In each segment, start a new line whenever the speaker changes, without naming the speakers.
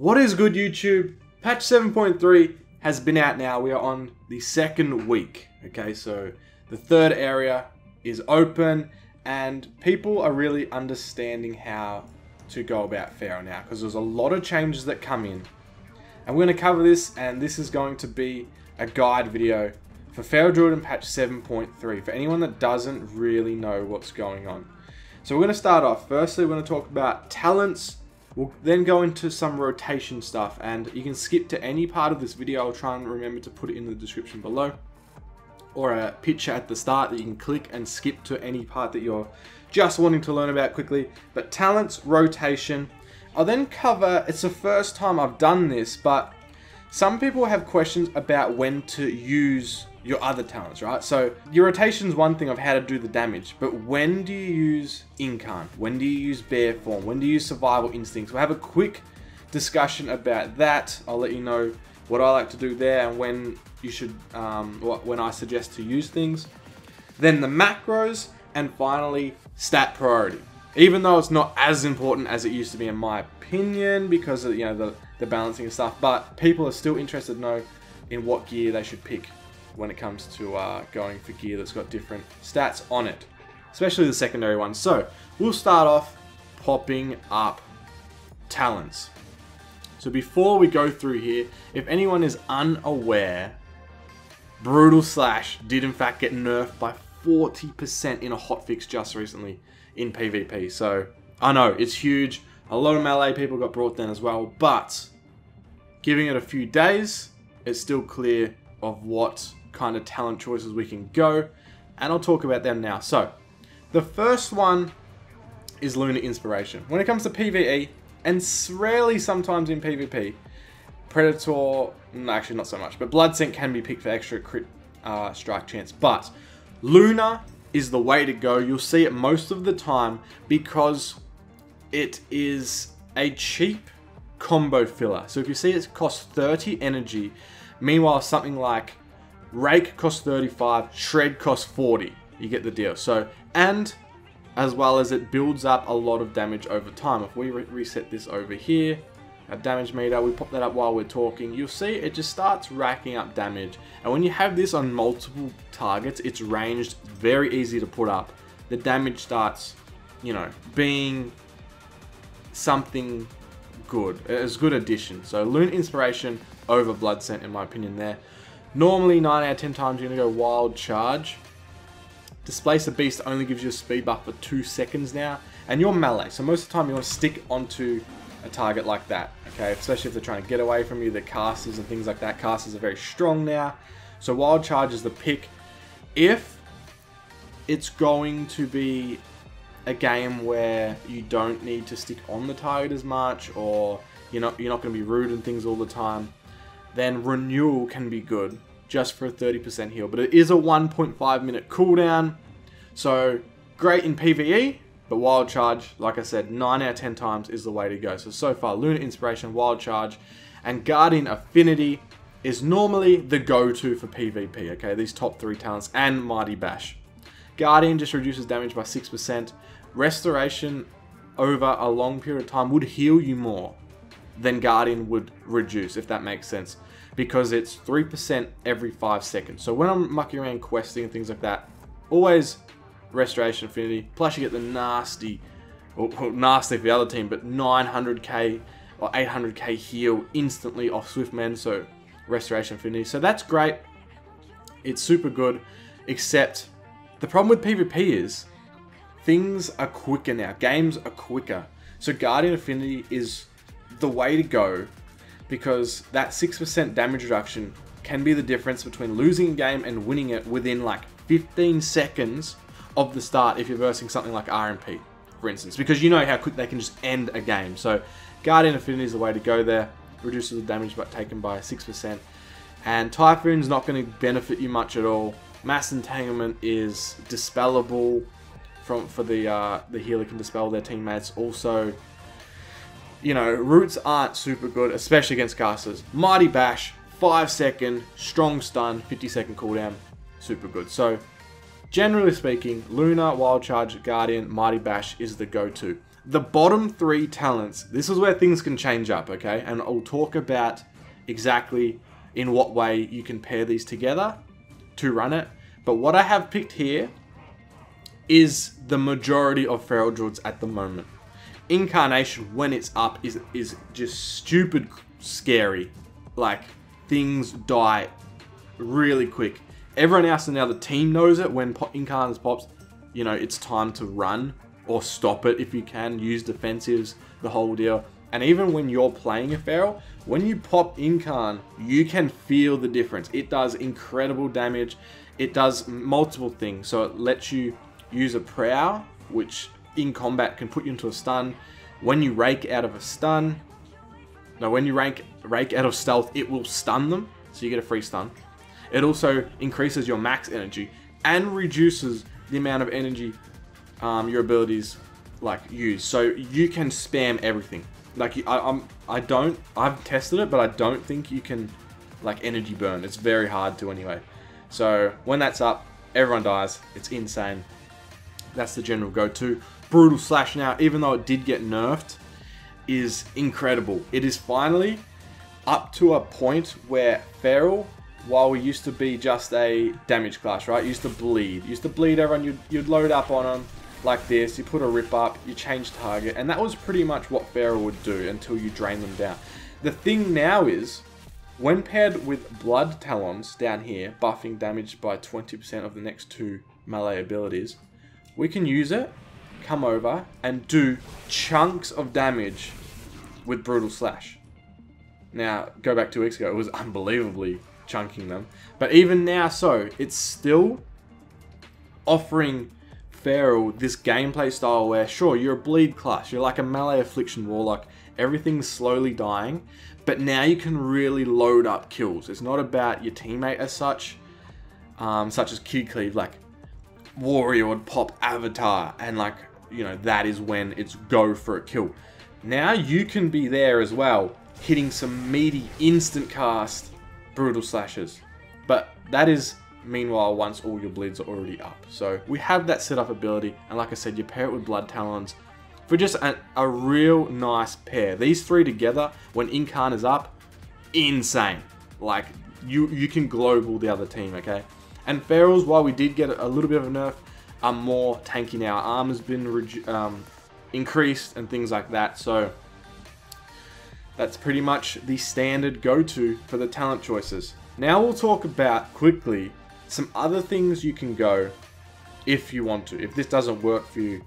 What is good, YouTube? Patch 7.3 has been out now. We are on the second week. Okay, so the third area is open and people are really understanding how to go about Pharaoh now, because there's a lot of changes that come in. And we're going to cover this, and this is going to be a guide video for Pharaoh Druid in patch 7.3 for anyone that doesn't really know what's going on. So we're going to start off. Firstly, we're going to talk about talents. We'll then go into some rotation stuff, and you can skip to any part of this video. I'll try and remember to put it in the description below, or a picture at the start that you can click and skip to any part that you're just wanting to learn about quickly. But talents, rotation. I'll then cover, it's the first time I've done this, but some people have questions about when to use your other talents, right? So your rotation's one thing of how to do the damage, but when do you use incarn? When do you use bear form? When do you use survival instincts? We'll have a quick discussion about that. I'll let you know what I like to do there and when you should, when I suggest to use things. Then the macros, and finally stat priority. Even though it's not as important as it used to be in my opinion, because of, you know, the balancing and stuff, but people are still interested to know in what gear they should pick when it comes to going for gear that's got different stats on it, especially the secondary ones. So we'll start off popping up talents. So before we go through here, if anyone is unaware, Brutal Slash did in fact get nerfed by 40% in a hotfix just recently in PvP. So I know it's huge. A lot of melee people got brought down as well, but giving it a few days, it's still clear of what kind of talent choices we can go, and I'll talk about them now. So the first one is Lunar Inspiration. When it comes to PvE, and rarely sometimes in PvP, Predator, actually not so much, but Blood Scent can be picked for extra crit strike chance, but Lunar is the way to go. You'll see it most of the time because it is a cheap combo filler. So if you see it costs 30 energy, meanwhile something like Rake costs 35, Shred costs 40. You get the deal. So, and as well as it builds up a lot of damage over time. If we reset this over here, our damage meter, we pop that up while we're talking, you'll see it just starts racking up damage. And when you have this on multiple targets, it's ranged, very easy to put up. The damage starts, you know, being something good. It's a good addition. So Lunar Inspiration over Blood Scent in my opinion there. Normally 9 out of 10 times you're going to go Wild Charge. Displace a Beast only gives you a speed buff for 2 seconds now. And you're melee, so most of the time you want to stick onto a target like that. Okay, especially if they're trying to get away from you, the casters and things like that. Casters are very strong now. So Wild Charge is the pick. If it's going to be a game where you don't need to stick on the target as much, or you're not going to be rude and things all the time, then Renewal can be good just for a 30% heal. But it is a 1.5 minute cooldown, so great in PvE, but Wild Charge, like I said, 9 out of 10 times is the way to go. So far, Lunar Inspiration, Wild Charge, and Guardian Affinity is normally the go-to for PvP, okay? These top 3 talents, and Mighty Bash. Guardian just reduces damage by 6%. Restoration over a long period of time would heal you more than Guardian would reduce, if that makes sense, because it's 3% every 5 seconds. So when I'm mucking around questing and things like that, always Restoration Affinity, plus you get the nasty, or nasty for the other team, but 900k or 800k heal instantly off Swiftmen, so Restoration Affinity. So that's great, it's super good, except the problem with PvP is things are quicker now, games are quicker. So Guardian Affinity is the way to go, because that 6% damage reduction can be the difference between losing a game and winning it within like 15 seconds of the start if you're versing something like RMP, for instance, because you know how quick they can just end a game. So Guardian Affinity is the way to go there, reduces the damage but taken by 6%, and Typhoon's not going to benefit you much at all. Mass Entanglement is dispellable for the healer can dispel their teammates. Also, you know, Roots aren't super good, especially against casters. Mighty Bash, 5 second, strong stun, 50-second cooldown, super good. So, generally speaking, Lunar, Wild Charge, Guardian, Mighty Bash is the go-to. The bottom 3 talents, this is where things can change up, okay? And I'll talk about exactly in what way you can pair these together to run it. But what I have picked here is the majority of feral druids at the moment. Incarnation, when it's up, is just stupid scary. Like, things die really quick. Everyone else in the other team knows it. When Incarns pops, you know, it's time to run or stop it if you can. Use defensives, the whole deal. And even when you're playing a feral, when you pop Incarn, you can feel the difference. It does incredible damage. It does multiple things. So it lets you use a prow, which in combat can put you into a stun. When you rake out of a stun, no, when you rake out of stealth, it will stun them. So you get a free stun. It also increases your max energy and reduces the amount of energy your abilities like use. So you can spam everything. Like I've tested it, but I don't think you can like energy burn. It's very hard to anyway. So when that's up, everyone dies. It's insane. That's the general go-to. Brutal Slash now, even though it did get nerfed, is incredible. It is finally up to a point where feral, while we used to be just a damage class, right? Used to bleed everyone. You'd load up on them like this. You put a rip up, you change target, and that was pretty much what feral would do until you drain them down. The thing now is, when paired with Blood Talons down here, buffing damage by 20% of the next 2 melee abilities, we can use it, come over, and do chunks of damage with Brutal Slash. Now, go back 2 weeks ago, it was unbelievably chunking them. But even now, it's still offering feral this gameplay style where, sure, you're a bleed class, you're like a melee affliction warlock, everything's slowly dying, but now you can really load up kills. It's not about your teammate as such, such as Kid Cleave, like Warrior would pop Avatar, and like, you know, that is when it's go for a kill. Now you can be there as well, hitting some meaty instant cast Brutal Slashes. But that is, meanwhile, once all your bleeds are already up. So we have that setup ability, and like I said, you pair it with Blood Talons for just a real nice pair. These 3 together, when Incarn is up, insane. Like, you can global the other team, okay? And ferals, while we did get a little bit of a nerf, are more tanky now. Arm has been increased and things like that. So that's pretty much the standard go-to for the talent choices. Now we'll talk about, quickly, some other things you can go if you want to, if this doesn't work for you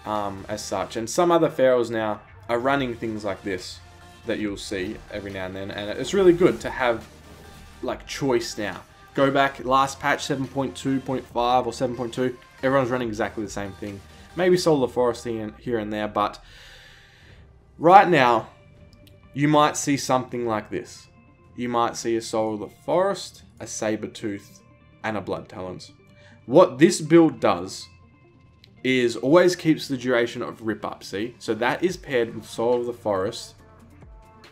as such. And some other ferals now are running things like this that you'll see every now and then. And it's really good to have like choice now. Go back, last patch 7.2.5 or 7.2, everyone's running exactly the same thing. Maybe Solar Forest here and there, but right now, you might see something like this. You might see a Solar Forest, a Sabertooth, and a Blood Talons. What this build does is always keeps the duration of Rip Up, see? So that is paired with Soul of the Forest,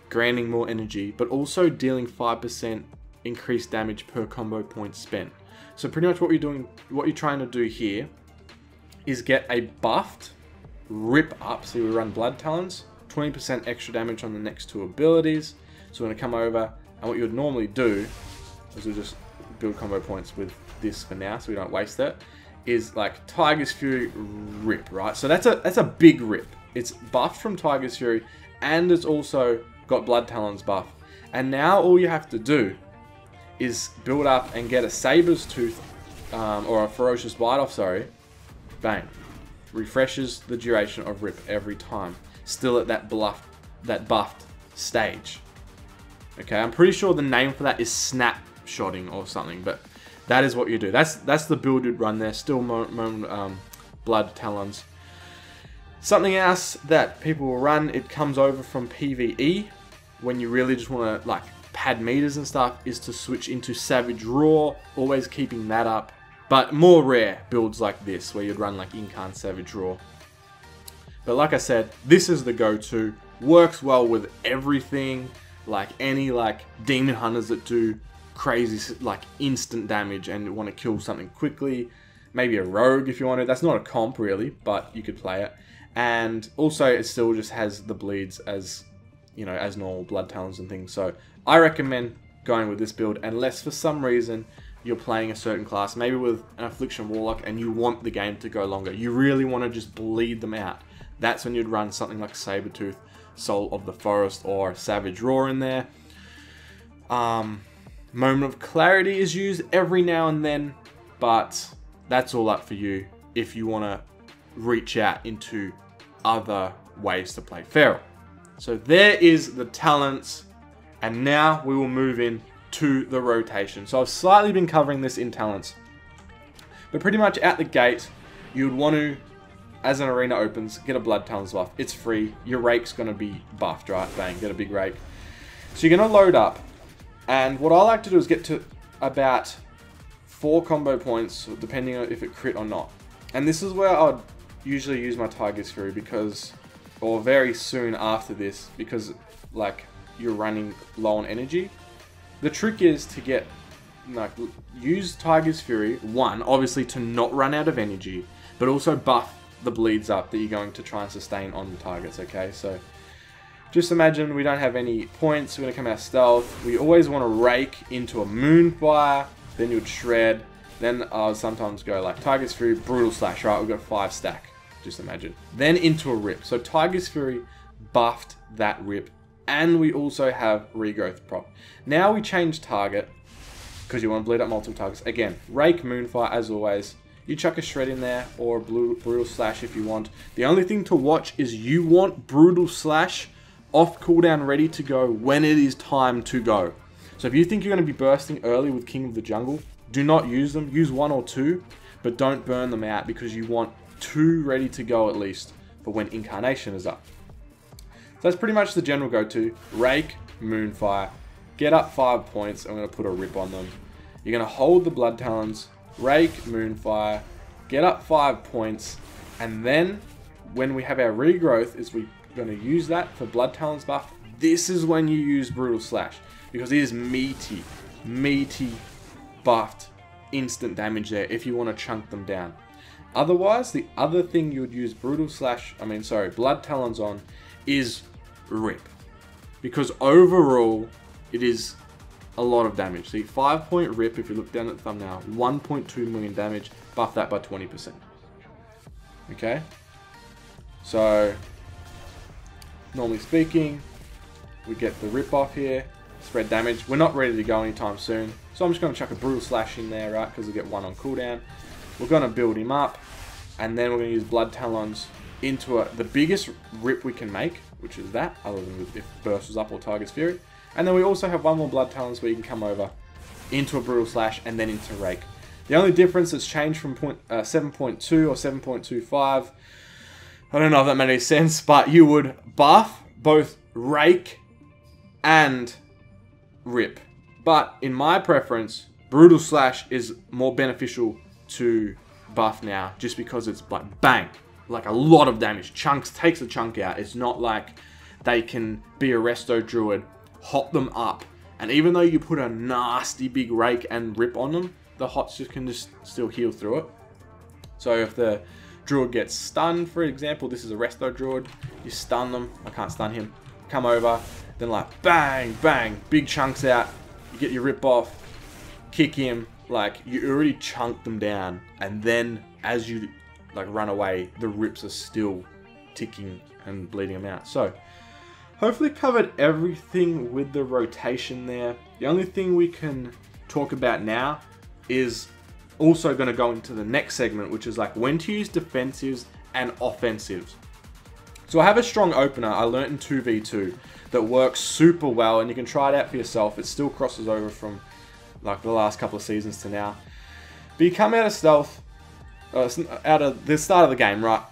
granting more energy, but also dealing 5% increased damage per combo point spent. So pretty much what you're trying to do here is get a buffed Rip Up. So we run Blood Talons, 20% extra damage on the next 2 abilities. So we're going to come over, and what you would normally do is we'll just build combo points with this for now, so we don't waste it, is like Tiger's Fury Rip, right? So that's a big rip. It's buffed from Tiger's Fury, and it's also got Blood Talons buff. And now all you have to do is build up and get a Saber's Tooth, or a Ferocious Bite off, sorry. Bang. Refreshes the duration of Rip every time. Still at that buffed stage. Okay, I'm pretty sure the name for that is snapshotting or something, but that is what you do. That's the build you'd run there. Still Blood Talons. Something else that people will run, it comes over from PvE, when you really just want to like pad meters and stuff, is to switch into Savage Roar, always keeping that up. But more rare builds like this, where you'd run like Incarn Savage Roar. But like I said, this is the go-to. Works well with everything, like any like demon hunters that do crazy like instant damage and want to kill something quickly. Maybe a rogue if you want to. That's not a comp really, but you could play it. And also it still just has the bleeds as, you know, as normal blood talons and things. So I recommend going with this build, unless for some reason you're playing a certain class, maybe with an Affliction Warlock, and you want the game to go longer. You really want to just bleed them out. That's when you'd run something like Sabertooth, Soul of the Forest, or Savage Roar in there. Moment of Clarity is used every now and then, but that's all up for you if you want to reach out into other ways to play Feral. So there is the talents, and now we will move in to the rotation. So I've slightly been covering this in talents, but pretty much at the gate, you would want to, as an arena opens, get a Blood Talons buff. It's free. Your rake's going to be buffed, right? Bang, get a big rake. So you're going to load up, and what I like to do is get to about 4 combo points, depending on if it crit or not. And this is where I'd usually use my Tiger's Fury, because, or very soon after this, because like you're running low on energy. The trick is to get, like, use Tiger's Fury, one, obviously to not run out of energy, but also buff the bleeds up that you're going to try and sustain on the targets, okay? So just imagine we don't have any points, we're going to come out stealth. We always want to rake into a Moonfire, then you'd shred, then I'll sometimes go like Tiger's Fury, Brutal Slash, right? We've got 5 stack, just imagine. Then into a rip. So Tiger's Fury buffed that rip. And we also have regrowth prop. Now we change target, because you want to bleed up multiple targets. Again, rake, Moonfire as always. You chuck a shred in there, or a Brutal Slash if you want. The only thing to watch is you want Brutal Slash off cooldown ready to go when it is time to go. So if you think you're going to be bursting early with King of the Jungle, do not use them. Use 1 or 2, but don't burn them out, because you want 2 ready to go at least for when Incarnation is up. So that's pretty much the general go-to. Rake, Moonfire, get up 5 points. I'm going to put a rip on them. You're going to hold the Blood Talons, Rake, Moonfire, get up 5 points, and then when we have our regrowth, is we're going to use that for Blood Talons buff. This is when you use Brutal Slash, because it is meaty buffed instant damage there if you want to chunk them down. Otherwise, the other thing you would use Blood Talons on is rip, because overall it is a lot of damage. See, 5-point rip, if you look down at the thumbnail, 1.2 million damage, buff that by 20%. Okay, so normally speaking, we get the rip off here, spread damage. We're not ready to go anytime soon, so I'm just going to chuck a Brutal Slash in there, right, because we get 1 on cooldown. We're going to build him up, and then we're going to use Blood Talons into the biggest rip we can make, which is that, other than if Burst was up or Tiger's Fury. And then we also have 1 more Blood Talons where you can come over into a Brutal Slash and then into Rake. The only difference that's changed from 7.2 or 7.25, I don't know if that made any sense, but you would buff both Rake and Rip. But in my preference, Brutal Slash is more beneficial to buff now, just because it's like bang, like a lot of damage. Takes a chunk out. It's not like they can be a Resto Druid, hop them up, and even though you put a nasty big Rake and Rip on them, the hots just can just still heal through it. So if the Druid gets stunned, for example, this is a Resto Druid, you stun them, I can't stun him, come over, then like bang, bang, big chunks out, you get your Rip off, kick him, like you already chunked them down, and then as you like run away, the rips are still ticking and bleeding them out. So hopefully covered everything with the rotation there. The only thing we can talk about now is also going to go into the next segment, which is like when to use defensives and offensives. So I have a strong opener I learnt in 2v2 that works super well, and you can try it out for yourself. It still crosses over from like the last couple of seasons to now. But you come out of stealth, out of the start of the game, right?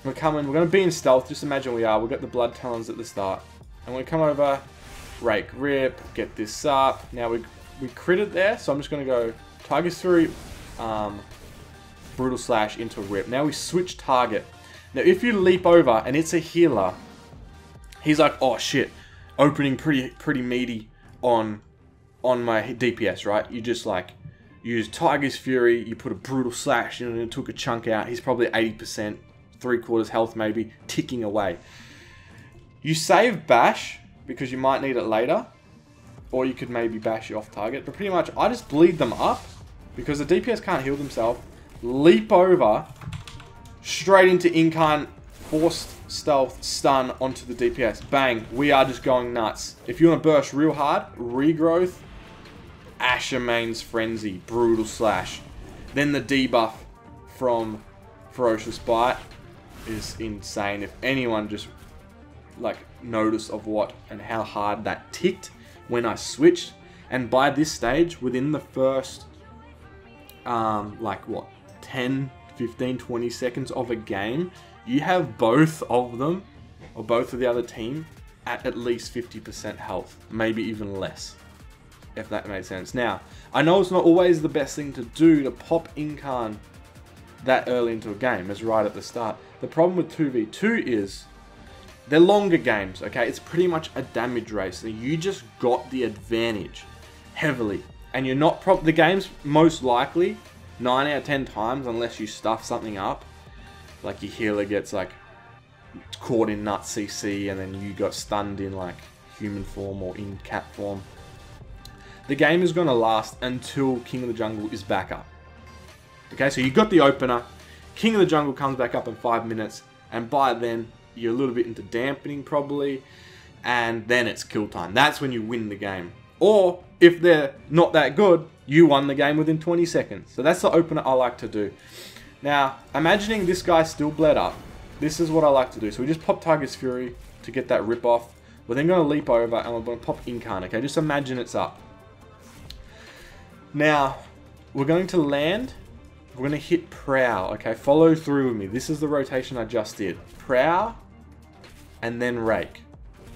We're going to be in stealth. Just imagine we've got the Blood Talons at the start. And we come over, Rake, Rip, get this up. Now we critted there, so I'm just going to go Tiger's Fury, Brutal Slash into Rip. Now we switch target. Now if you leap over and it's a healer, he's like, oh shit, opening pretty meaty on my DPS, right? You just like use Tiger's Fury, you put a Brutal Slash in and it took a chunk out. He's probably 80%, 3/4 health maybe, ticking away. You save bash because you might need it later, or you could maybe bash you off target, but pretty much I just bleed them up because the DPS can't heal themselves, leap over, straight into incarn, forced stealth, stun onto the DPS. Bang, we are just going nuts. If you want to burst real hard, regrowth, Ashermane's Frenzy, Brutal Slash. Then the debuff from Ferocious Bite is insane. If anyone just like notice of what and how hard that ticked when I switched, and by this stage, within the first like what, 10, 15, 20 seconds of a game, you have both of them, or both of the other team, at least 50% health, maybe even less, if that makes sense. Now, I know it's not always the best thing to do to pop incarn that early into a game, as right at the start. The problem with 2v2 is, they're longer games, okay? It's pretty much a damage race, and you just got the advantage heavily. And you're not, the game's most likely, 9 out of 10 times, unless you stuff something up, like your healer gets like caught in nut CC and then you got stunned in like human form or in cat form. The game is going to last until King of the Jungle is back up. Okay, so you got the opener, King of the Jungle comes back up in 5 minutes, and by then you're a little bit into dampening probably, and then it's kill time. That's when you win the game. Or if they're not that good, you won the game within 20 seconds. So that's the opener I like to do. Now, imagining this guy still bled up, this is what I like to do. So we just pop Tiger's Fury to get that rip off. We're then going to leap over and we're going to pop Incarn, okay? Just imagine it's up. Now, we're going to land. We're going to hit Prow, okay? Follow through with me. This is the rotation I just did. Prow, and then Rake.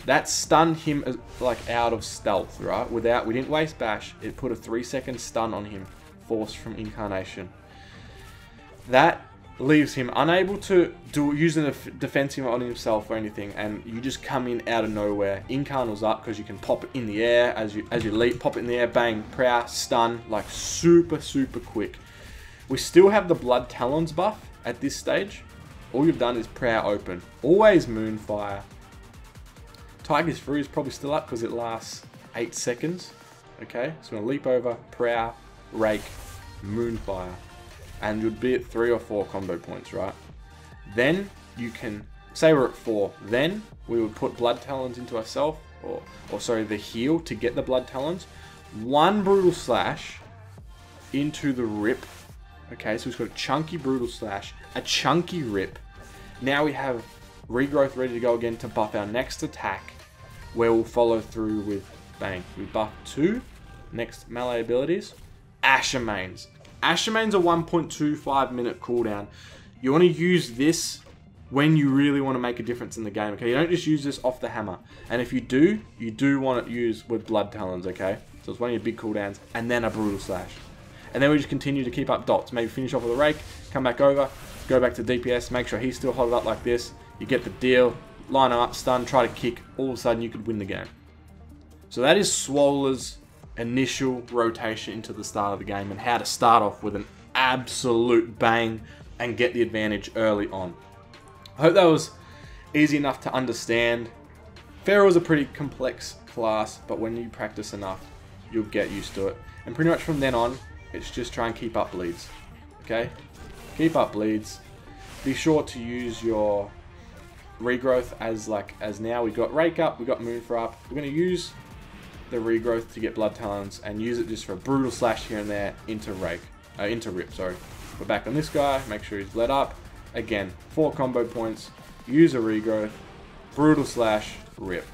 That stunned him as, like out of stealth, right? We didn't waste bash. It put a 3-second stun on him, forced from Incarnation. That leaves him unable to use a defensive on himself or anything, and you just come in out of nowhere. Incarn was up because you can pop it in the air as you leap, pop it in the air, bang, Prow, stun, like super quick. We still have the Blood Talons buff at this stage. All you've done is Prow open. Always Moonfire. Tiger's Fury is probably still up because it lasts 8 seconds. Okay, so I'm going to leap over, Prow, Rake, Moonfire. And you'd be at 3 or 4 combo points, right? Then you can, say we're at 4, then we would put Blood Talons into ourselves, or sorry, the heal to get the Blood Talons. 1 Brutal Slash into the rip. Okay, so we've got a chunky Brutal Slash, a chunky rip. Now we have Regrowth ready to go again to buff our next attack, where we'll follow through with bang. We buff 2 next melee abilities. Ashermane's. Ashermane's a 1.25 minute cooldown. You want to use this when you really want to make a difference in the game, okay? You don't just use this off the hammer. And if you do want to use with Blood Talons, okay? So it's one of your big cooldowns, and then a Brutal Slash. And then we just continue to keep up dots. Maybe finish off with a Rake, come back over, go back to DPS, make sure he's still holding up like this. You get the deal, line him up, stun, try to kick, all of a sudden you could win the game. So that is Swola's initial rotation into the start of the game and how to start off with an absolute bang and get the advantage early on. I hope that was easy enough to understand. Feral is a pretty complex class, but when you practice enough, you'll get used to it. And pretty much from then on, it's just try and keep up bleeds. Okay? Keep up bleeds. Be sure to use your regrowth as now. We got Rake up, we got Moonfire up. We're going to use the regrowth to get Blood Talons and use it just for a Brutal Slash here and there into Rip, sorry. We're back on this guy, make sure he's bled up. Again, 4 combo points, use a regrowth, Brutal Slash, Rip.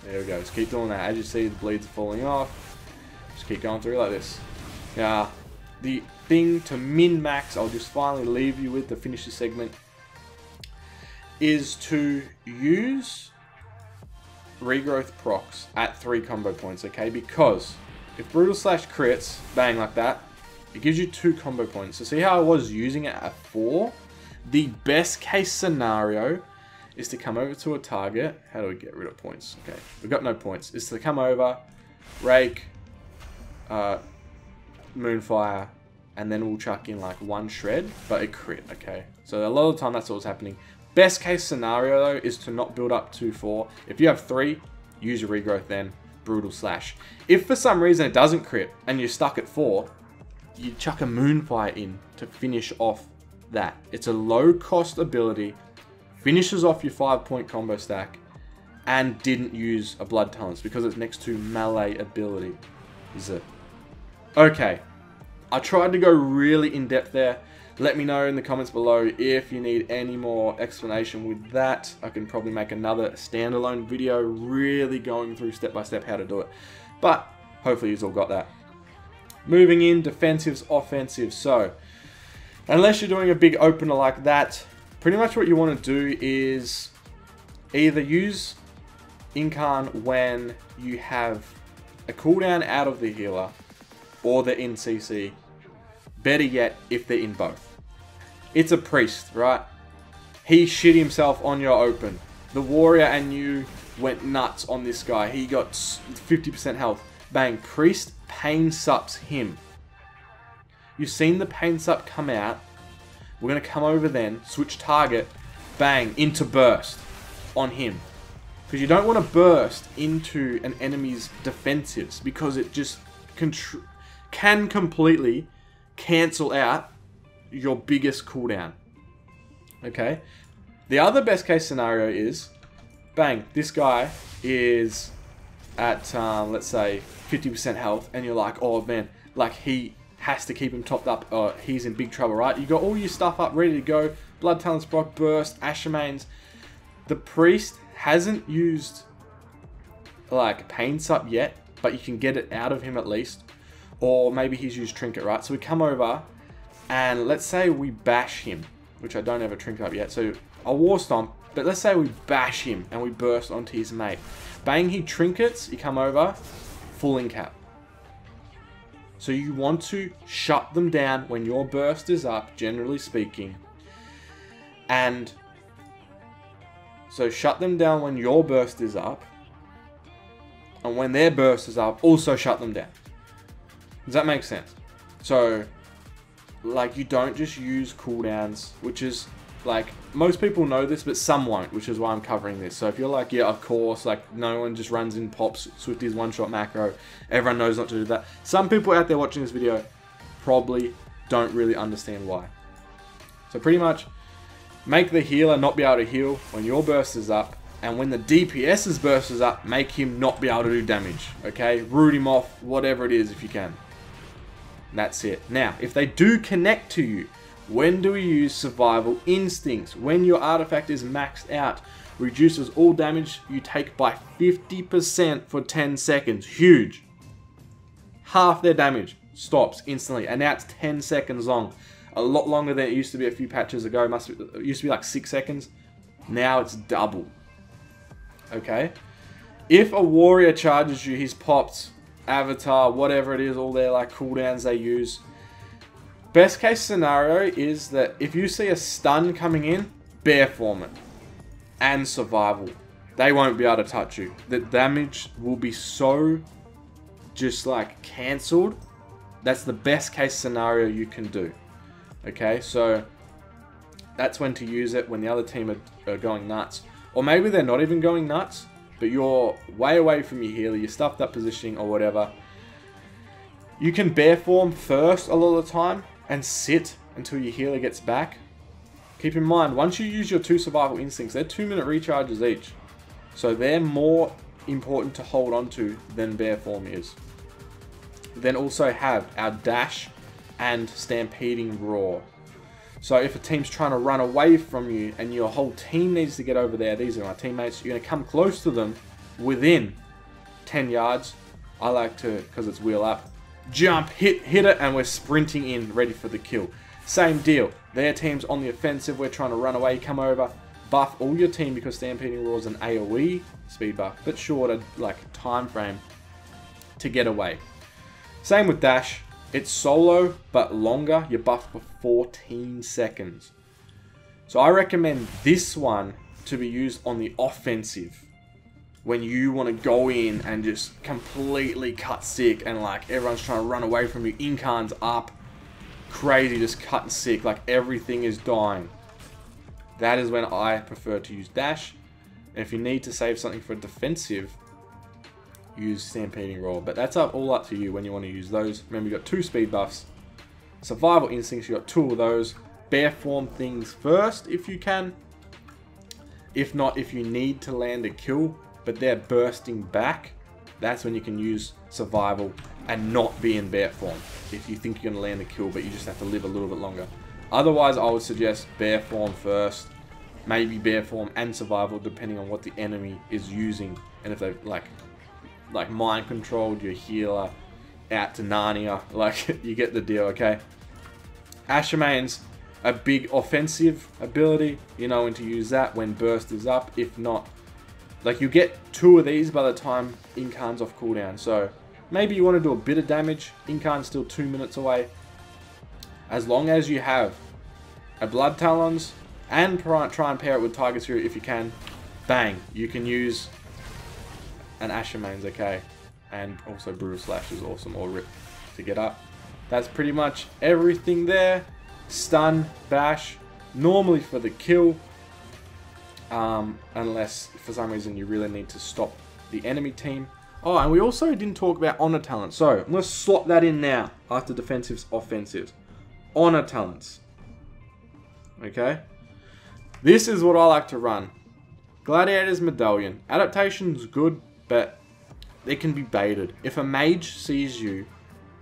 There we go, just keep doing that. As you see, the bleeds are falling off. Just keep going through like this. Now, the thing to min-max, I'll just finally leave you with to finish the segment, is to use regrowth procs at 3 combo points, okay? Because if Brutal Slash crits, bang, like that, it gives you 2 combo points. So see how I was using it at 4? The best case scenario is to come over to a target. How do we get rid of points? Okay, we've got no points. Is to come over, Rake, Moonfire, and then we'll chuck in like 1 shred, but it crit, okay? So a lot of the time that's what's happening. Best case scenario though is to not build up to 4. If you have 3, use your regrowth then, brutal slash. If for some reason it doesn't crit and you're stuck at 4, you chuck a moonfire in to finish off that. It's a low cost ability, finishes off your 5-point combo stack, and didn't use a blood talents because it's next to melee ability. Is it? Okay. I tried to go really in depth there. Let me know in the comments below if you need any more explanation with that. I can probably make another standalone video really going through step by step how to do it. But hopefully you've all got that. Moving in, defensives, offensives. So, unless you're doing a big opener like that, pretty much what you want to do is either use incarn when you have a cooldown out of the healer or they're in CC. Better yet, if they're in both. It's a priest, right? He shit himself on your open. The warrior and you went nuts on this guy. He got 50% health. Bang, priest pain sups him. You've seen the pain sup come out. We're going to come over then, switch target, bang, into burst on him. Because you don't want to burst into an enemy's defensives because it just can completely cancel out your biggest cooldown. Okay? The other best case scenario is, bang, this guy is at, let's say, 50% health, and you're like, oh man, like he has to keep him topped up, or he's in big trouble, right? You got all your stuff up, ready to go, blood talents, Brock, burst, Ashermanes. The priest hasn't used like pain sup yet, but you can get it out of him at least. Or maybe he's used trinket, right? So we come over and let's say we bash him, which I don't have a trinket up yet. So a war stomp, but let's say we bash him and we burst onto his mate. Bang, he trinkets, you come over, full in cap. So you want to shut them down when your burst is up, generally speaking. And so shut them down when your burst is up. And when their burst is up, also shut them down. Does that make sense? So, like, you don't just use cooldowns, which is, like, most people know this, but some won't, which is why I'm covering this. So if you're like, yeah, of course, like, no one just runs in pops, Swifty's one-shot macro, everyone knows not to do that. Some people out there watching this video probably don't really understand why. So pretty much, make the healer not be able to heal when your burst is up, and when the DPS's burst is up, make him not be able to do damage, okay? Root him off, whatever it is if you can. That's it. Now, if they do connect to you, when do we use survival instincts? When your artifact is maxed out, reduces all damage you take by 50% for 10 seconds. Huge. Half their damage stops instantly, and now it's 10 seconds long. A lot longer than it used to be a few patches ago. It used to be like 6 seconds. Now it's double. Okay? If a warrior charges you, he's popped, avatar, whatever it is, all their like cooldowns they use. Best case scenario is that if you see a stun coming in, bear form it. And survival. They won't be able to touch you. The damage will be so just like cancelled. That's the best case scenario you can do. Okay, so that's when to use it, when the other team are going nuts. Or maybe they're not even going nuts, but you're way away from your healer, you're stuffed up positioning or whatever. You can bear form first a lot of the time and sit until your healer gets back. Keep in mind, once you use your 2 survival instincts, they're 2-minute recharges each. So they're more important to hold on to than bear form is. Then also have our dash and stampeding roar. So if a team's trying to run away from you and your whole team needs to get over there, these are my teammates, you're going to come close to them within 10 yards. I like to, because it's wheel up, jump, hit it, and we're sprinting in, ready for the kill. Same deal. Their team's on the offensive, we're trying to run away, come over, buff all your team because Stampeding Roar is an AoE speed buff, but shorter, like, time frame to get away. Same with Dash. It's solo, but longer. You're buffed for 14 seconds. So I recommend this one to be used on the offensive. When you want to go in and just completely cut sick and like everyone's trying to run away from you, incarn's up, crazy, just cutting sick, like everything is dying. That is when I prefer to use dash. And if you need to save something for defensive, use stampeding roar. But that's all up to you when you want to use those. Remember, you got 2 speed buffs. Survival instincts, you got 2 of those. Bear form things first if you can. If not, if you need to land a kill, but they're bursting back, that's when you can use survival and not be in bear form. If you think you're going to land a kill, but you just have to live a little bit longer. Otherwise, I would suggest bear form first. Maybe bear form and survival, depending on what the enemy is using. And if they've like mind controlled your healer out to Narnia, like you get the deal, okay? Ashamane's a big offensive ability. You know when to use that when burst is up. If not, like you get 2 of these by the time incarn's off cooldown. So maybe you want to do a bit of damage. Incarn's still 2 minutes away. As long as you have a Blood Talons and try and pair it with Tiger's Fury if you can, bang, you can use an Ashamane's, okay? And also Brutal Slash is awesome, or Rip to get up. That's pretty much everything there. Stun, bash, normally for the kill, unless for some reason you really need to stop the enemy team. Oh, and we also didn't talk about honor talents, so I'm going to slot that in now after defensives, offensives. Honor talents. Okay? This is what I like to run. Gladiator's Medallion. Adaptation's good, but it can be baited. If a mage sees you,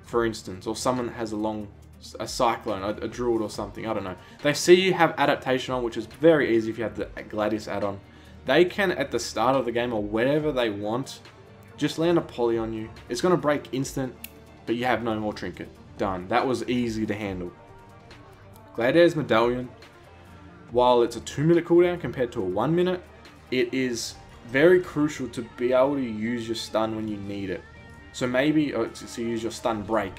for instance, or someone has a Cyclone, a Druid or something, I don't know. They see you have adaptation on, which is very easy if you have the Gladius add-on. They can, at the start of the game or whenever they want, just land a poly on you. It's going to break instant, but you have no more trinket. Done. That was easy to handle. Gladiator's Medallion, while it's a 2-minute cooldown compared to a 1 minute, it is very crucial to be able to use your stun when you need it. So maybe, to use your stun break.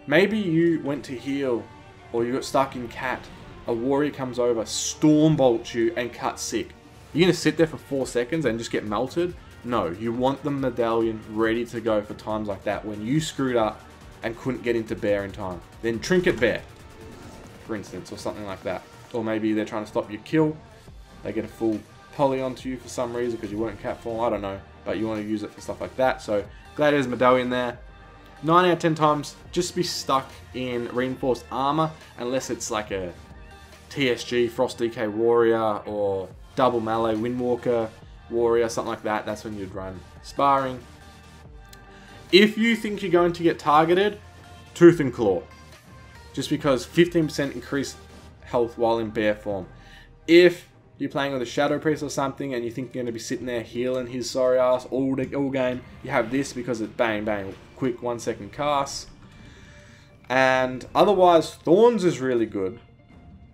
Maybe you went to heal, or you got stuck in cat. A warrior comes over, storm bolts you, and cuts sick. You're going to sit there for 4 seconds and just get melted? No, you want the medallion ready to go for times like that when you screwed up and couldn't get into bear in time. Then trinket bear, for instance, or something like that. Or maybe they're trying to stop your kill. They get a full poly onto you for some reason because you weren't cat form, I don't know. But you want to use it for stuff like that. So Gladiator's Medallion there. 9 out of 10 times, just be stuck in reinforced armor unless it's like a TSG, Frost DK Warrior, or double melee Windwalker Warrior, something like that. That's when you'd run sparring. If you think you're going to get targeted, Tooth and Claw. Just because 15% increased health while in bear form. If you're playing with a Shadow Priest or something and you think you're going to be sitting there healing his sorry ass all game, you have this because it's bang bang, quick 1 second cast. And otherwise, Thorns is really good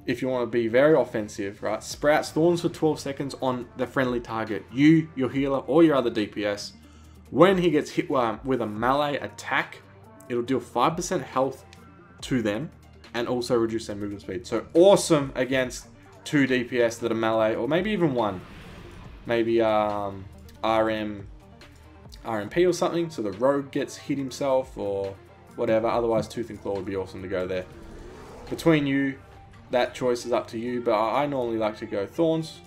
if you want to be very offensive, right? Sprouts Thorns for 12 seconds on the friendly target. You, your healer, or your other DPS. When he gets hit with a melee attack, it'll deal 5% health to them and also reduce their movement speed. So awesome against 2 DPS that are melee, or maybe even 1. Maybe RMP or something, so the rogue gets hit himself or whatever. Otherwise, Tooth and Claw would be awesome to go there. Between you, that choice is up to you, but I normally like to go Thorns.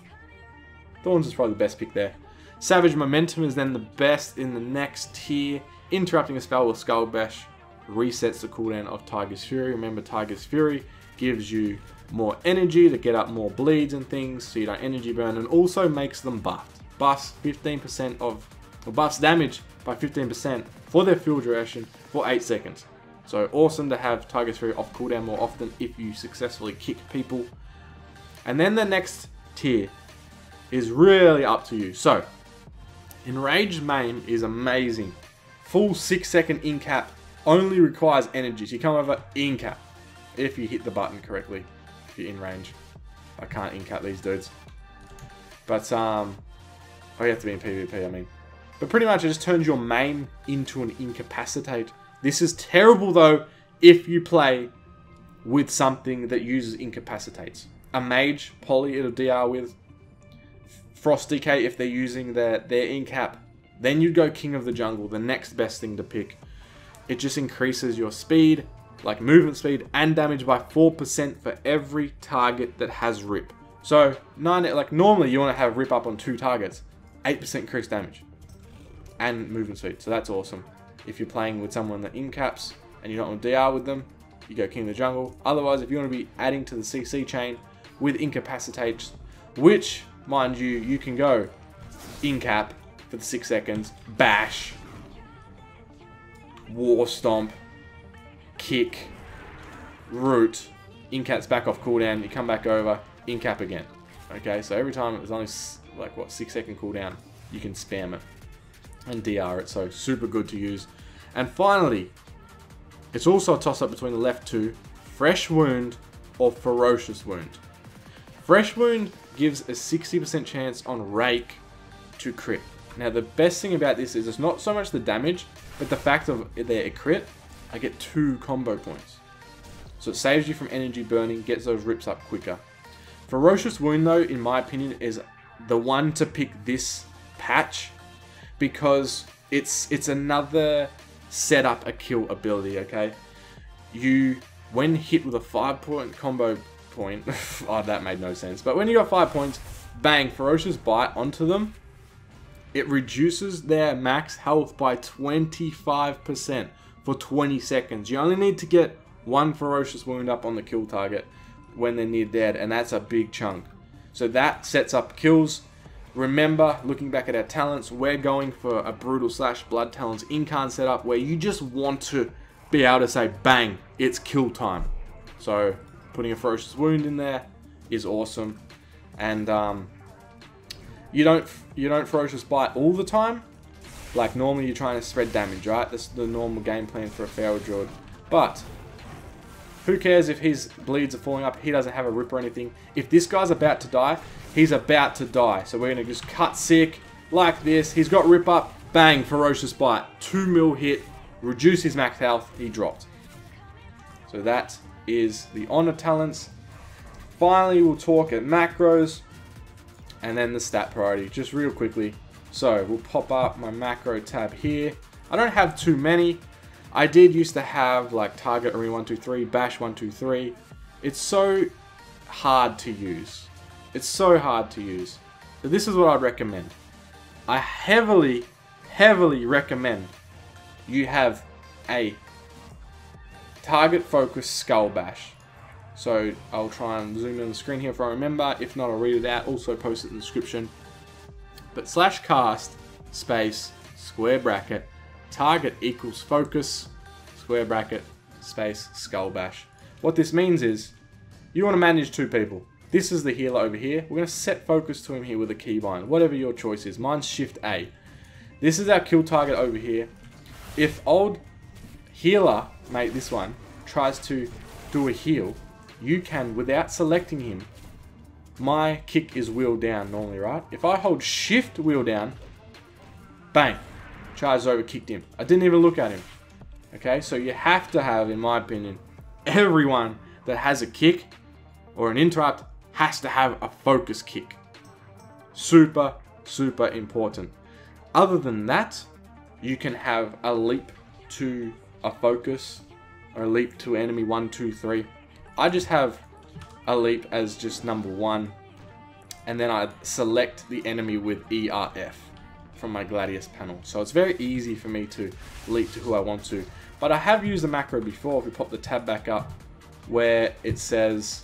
Thorns is probably the best pick there. Savage Momentum is then the best in the next tier. Interrupting a spell with Skull Bash resets the cooldown of Tiger's Fury. Remember, Tiger's Fury gives you more energy to get up more bleeds and things, so you don't energy burn, and also makes them buffed. Buffs 15% of, or buffs damage by 15% for their full duration for 8 seconds. So awesome to have Tiger's Fury off cooldown more often if you successfully kick people. And then the next tier is really up to you. So, Enraged Maim is amazing. Full 6 second in cap, only requires energy. So you come over, in cap, if you hit the button correctly. If you're in range. I can't in-cap these dudes. But, oh, you have to be in PvP, I mean. But pretty much it just turns your main into an incapacitate. This is terrible, though, if you play with something that uses incapacitates. A mage, poly, it'll DR with. Frost DK, if they're using their in-cap. Then you'd go King of the Jungle, the next best thing to pick. It just increases your speed like movement speed and damage by 4% for every target that has rip. So normally you want to have rip up on 2 targets, 8% increased damage and movement speed. So that's awesome. If you're playing with someone that incaps and you don't want to DR with them, you go King of the Jungle. Otherwise, if you want to be adding to the CC chain with incapacitates, which, mind you, you can go incap for the 6 seconds, bash, war stomp, kick, root, incap's back off cooldown, you come back over, incap again. Okay, so every time it's only like what, 6-second cooldown, you can spam it and DR it, so super good to use. And finally, it's also a toss-up between the left two, Fresh Wound or Ferocious Wound. Fresh Wound gives a 60% chance on Rake to crit. Now the best thing about this is it's not so much the damage, but the fact of they're a crit, I get 2 combo points. So it saves you from energy burning, gets those rips up quicker. Ferocious Wound though, in my opinion, is the one to pick this patch because it's another set up a kill ability, okay? You, when hit with a 5-point combo point, oh, that made no sense. But when you got 5 points, bang, Ferocious Bite onto them, it reduces their max health by 25% for 20 seconds. You only need to get 1 Ferocious Wound up on the kill target when they're near dead, and that's a big chunk. So that sets up kills. Remember, looking back at our talents, we're going for a Brutal / Blood Talents incarn setup where you just want to be able to say, bang, it's kill time. So putting a Ferocious Wound in there is awesome. And you don't Ferocious Bite all the time. Like normally you're trying to spread damage, right? That's the normal game plan for a Feral Druid. But who cares if his bleeds are falling up, he doesn't have a rip or anything. If this guy's about to die, he's about to die. So we're going to just cut sick like this. He's got rip up, bang, Ferocious Bite. 2 mil hit, reduce his max health, he dropped. So that is the honor talents. Finally, we'll talk at macros and then the stat priority, just real quickly. So we'll pop up my macro tab here. I don't have too many. I did used to have like target arena 1, 2, 3, bash 1, 2, 3. It's so hard to use. It's so hard to use. So this is what I'd recommend. I heavily recommend you have a target focused skull bash. So I'll try and zoom in on the screen here if I remember. If not, I'll read it out. Also post it in the description. But /cast space square bracket target equals focus square bracket space skull bash. What this means is you want to manage 2 people. This is the healer over here. We're going to set focus to him here with a keybind, whatever your choice is. Mine's Shift A. This is our kill target over here. If old healer, mate, this one, tries to do a heal, you can, without selecting him, my kick is wheel down normally, right? If I hold Shift wheel down, bang, charged over, kicked him. I didn't even look at him. Okay, so you have to have, in my opinion, everyone that has a kick or an interrupt has to have a focus kick. Super important. Other than that, you can have a leap to a focus or a leap to enemy 1, 2, 3. I just have a leap as just number 1, and then I select the enemy with ERF from my Gladius panel. So it's very easy for me to leap to who I want to. But I have used the macro before, if we pop the tab back up, where it says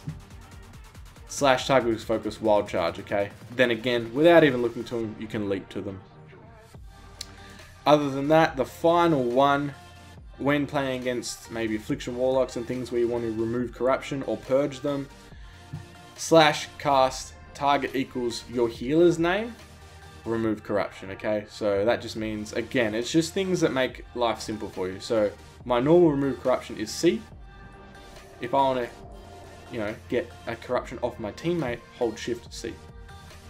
/target focus wild charge, okay? Then again, without even looking to them, you can leap to them. Other than that, the final one, when playing against maybe Affliction Warlocks and things where you want to remove corruption or purge them, /cast target equals your healer's name, remove corruption, okay? So that just means, again, it's just things that make life simple for you. So my normal remove corruption is C. If I want to, you know, get a corruption off my teammate, hold Shift C,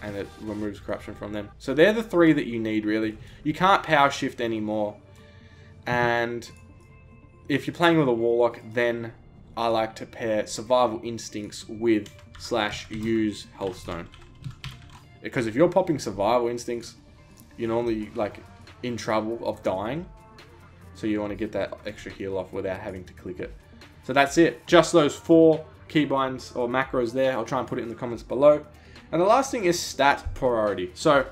and it removes corruption from them. So they're the 3 that you need, really. You can't power shift anymore. And if you're playing with a Warlock, then I like to pair Survival Instincts with /use Healthstone. Because if you're popping Survival Instincts, you're normally like in trouble of dying. So you want to get that extra heal off without having to click it. So that's it. Just those 4 keybinds or macros there. I'll try and put it in the comments below. And the last thing is stat priority. So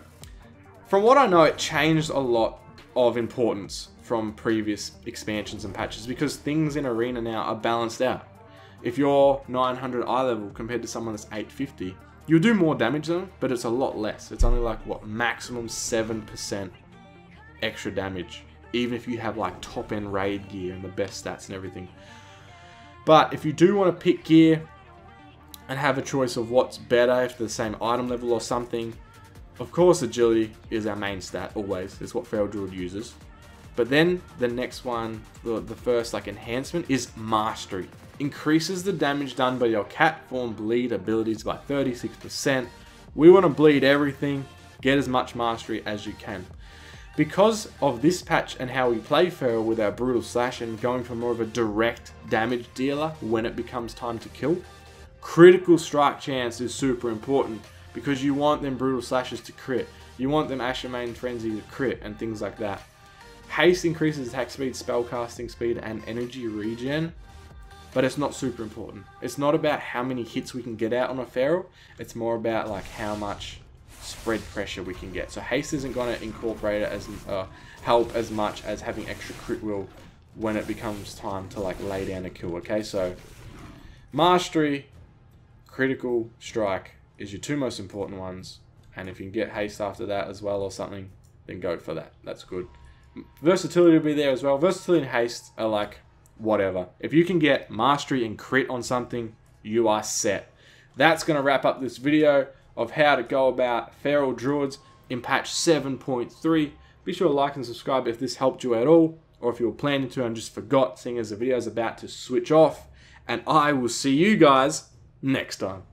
from what I know, it changed a lot of importance from previous expansions and patches because things in Arena now are balanced out. If you're 900 eye level compared to someone that's 850, you'll do more damage than them, but it's a lot less. It's only like, what, maximum 7% extra damage, even if you have like top end raid gear and the best stats and everything. But if you do want to pick gear and have a choice of what's better if they're the same item level or something, of course agility is our main stat always. It's what Feral Druid uses. But then the next one, the first like enhancement is mastery. Increases the damage done by your cat form bleed abilities by 36%. We want to bleed everything, get as much mastery as you can. Because of this patch and how we play Feral with our brutal slash and going for more of a direct damage dealer when it becomes time to kill, critical strike chance is super important because you want them brutal slashes to crit. You want them Asher Main Frenzy to crit and things like that. Haste increases attack speed, spellcasting speed, and energy regen. But it's not super important. It's not about how many hits we can get out on a Feral. It's more about like how much spread pressure we can get. So haste isn't going to incorporate it as help as much as having extra crit will when it becomes time to like lay down a kill. Okay, so mastery, critical strike is your 2 most important ones, and if you can get haste after that as well or something, then go for that. That's good. Versatility will be there as well. Versatility and haste are like whatever. If you can get mastery and crit on something, you are set. That's going to wrap up this video of how to go about Feral Druids in patch 7.3. Be sure to like and subscribe if this helped you at all, or if you were planning to and just forgot, seeing as the video is about to switch off. And I will see you guys next time.